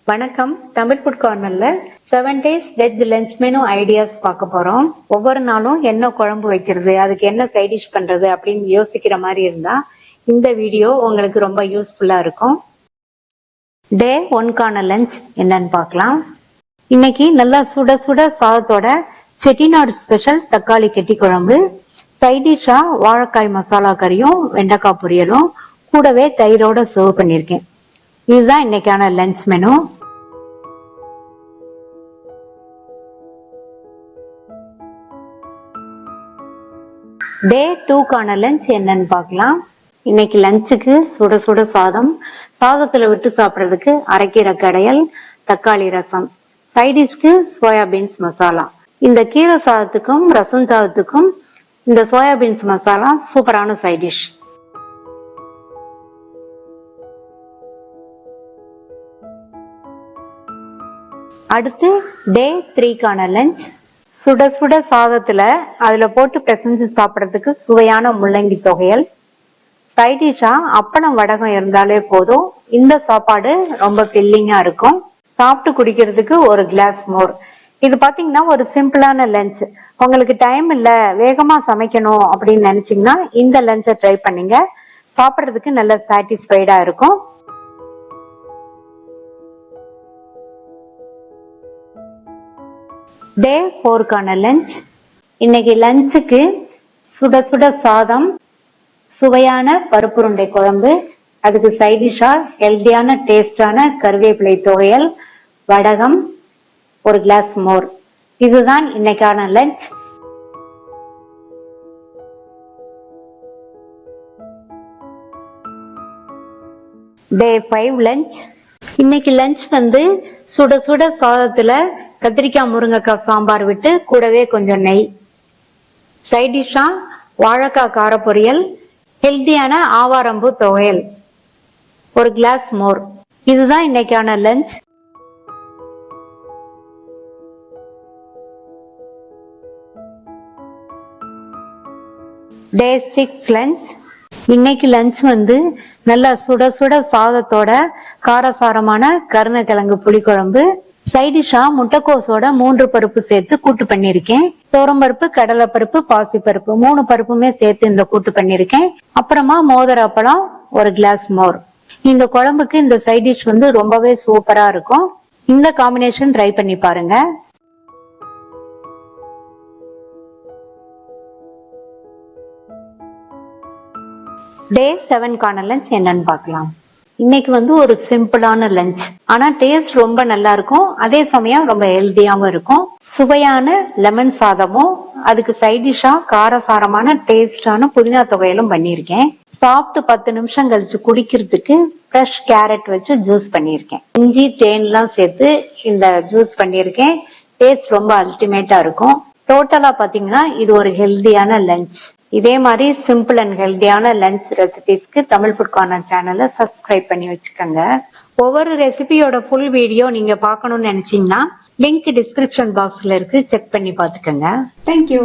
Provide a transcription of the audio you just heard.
வணக்கம். தமிழ் ஃபுட் கார்னர்ல 7 days veg lunch menu ideas பார்க்க போறோம். ஒவ்வொரு நாளும் என்ன குழம்பு வைக்கிறது, அதுக்கு என்ன சைட் டிஷ் பண்றது அப்படின்னு யோசிக்கிற மாதிரி இருந்தா இந்த வீடியோ உங்களுக்கு ரொம்ப யூஸ்ஃபுல்லா இருக்கும். டே 1க்கான லஞ்ச் என்னன்னு பார்க்கலாம். இன்னைக்கு நல்லா சுட சுட சாதத்தோட செட்டிநாடு ஸ்பெஷல் தக்காளி கெட்டி குழம்பு, சைட் டிஷ்ஷா வாழைக்காய் மசாலா கறியும் வெண்டைக்காய் பொரியலும் கூடவே தயிரோட சர்வ் பண்ணியிருக்கேன். இதுதான் இன்னைக்கான லஞ்ச் மெனு. டே 2க்கான லஞ்ச் என்னன்னு பார்க்கலாம். இன்னைக்கு லஞ்சுக்கு சுட சுட சாதம், சாதத்துல விட்டு சாப்பிட்றதுக்கு அரைக்கீரை கடையல், தக்காளி ரசம், சைடிஷ்க்கு சோயாபீன்ஸ் மசாலா. இந்த கீரை சாதத்துக்கும் ரசம் சாதத்துக்கும் இந்த சோயாபீன்ஸ் மசாலா சூப்பரான சைடிஷ். அடுத்து டே 3க்கான லஞ்ச். சுட சுட சாதத்துல அதுல போட்டு பிசைஞ்சு சாப்பிட்றதுக்கு சுவையான முள்ளங்கி தொகையல், சைடிஷா அப்பளம் வடகம் இருந்தாலே போதும். இந்த சாப்பாடு ரொம்ப ஃபில்லிங்கா இருக்கும். சாப்பிட்டு குடிக்கிறதுக்கு ஒரு கிளாஸ் மோர். இது பாத்தீங்கன்னா ஒரு சிம்பிளான லஞ்ச். உங்களுக்கு டைம் இல்ல, வேகமா சமைக்கணும் அப்படின்னு நினைச்சீங்கன்னா இந்த லஞ்சை ட்ரை பண்ணீங்க. சாப்பிட்றதுக்கு நல்ல சாட்டிஸ்ஃபைடா இருக்கும். டே 4க்கான லஞ்ச். இன்னைக்கு லஞ்சுக்கு சுட சுட சாதம், சுவையான பருப்புருண்டை குழம்பு, அதுக்கு சைடிஷா ஹெல்தியான டேஸ்டான கருவேப்பிலை துவையல், வடகம், ஒரு கிளாஸ் மோர். இதுதான் இன்னைக்கான லஞ்ச். டே 5 லஞ்ச். இன்னைக்கு லஞ்ச் சுட சுட சாதத்துல கத்திரிக்காய் முருங்கைக்காய் சாம்பார் விட்டு கூடவே கொஞ்சம் நெய், சைடிஷா வாழைக்காய் கார பொரியல், ஹெல்தியான ஆவாரம்பூ துவையல், ஒரு கிளாஸ் மோர். இதுதான் இன்னைக்கான லஞ்ச். டே 6 லஞ்ச். இன்னைக்கு லஞ்ச் நல்லா சுட சுட சாதத்தோட காரசாரமான கருணக்கிழங்கு புளிக்குழம்பு, சைடிஷா முட்டைக்கோசோட 3 பருப்பு சேர்த்து கூட்டு பண்ணிருக்கேன். தோரம்பருப்பு, கடலைப்பருப்பு, பாசிப்பருப்பு 3 பருப்புமே சேர்த்து இந்த கூட்டு பண்ணிருக்கேன். அப்புறமா மோதிர அப்பளம், ஒரு கிளாஸ் மோர். இந்த குழம்புக்கு இந்த சைடிஷ் ரொம்பவே சூப்பரா இருக்கும். இந்த காம்பினேஷன் ட்ரை பண்ணி பாருங்க. டே 7க்கான லஞ்ச் என்னன்னு பார்க்கலாம். இன்னைக்கு ஒரு சிம்பிளான லஞ்ச், ஆனா டேஸ்ட் ரொம்ப நல்லா இருக்கும். அதே சமயம் ரொம்ப ஹெல்தியாவும் இருக்கும். சுவையான லெமன் சாதமும் அதுக்கு சைடிஷா காரசாரமான டேஸ்டான புதினா தொகையிலும் பண்ணிருக்கேன். சாப்பிட்டு 10 நிமிஷம் கழிச்சு குடிக்கிறதுக்கு ஃப்ரெஷ் கேரட் வச்சு ஜூஸ் பண்ணிருக்கேன். இஞ்சி தேன்லாம் சேர்த்து இந்த ஜூஸ் பண்ணிருக்கேன். டேஸ்ட் ரொம்ப அல்டிமேட்டா இருக்கும். டோட்டலா பாத்தீங்கன்னா இது ஒரு ஹெல்தியான லஞ்ச். இதே மாதிரி சிம்பிள் அண்ட் ஹெல்தியான லஞ்ச் ரெசிபிஸ்க்கு தமிழ் ஃபுட் கார்னர் சேனலை சப்ஸ்கிரைப் பண்ணி வச்சுக்கோங்க. ஒவ்வொரு ரெசிபியோட ஃபுல் வீடியோ நீங்க பார்க்கணும்னு நினைச்சீங்கன்னா லிங்க் டிஸ்கிரிப்ஷன் பாக்ஸ்ல இருக்கு, செக் பண்ணி பாத்துக்கோங்க. தேங்க்யூ.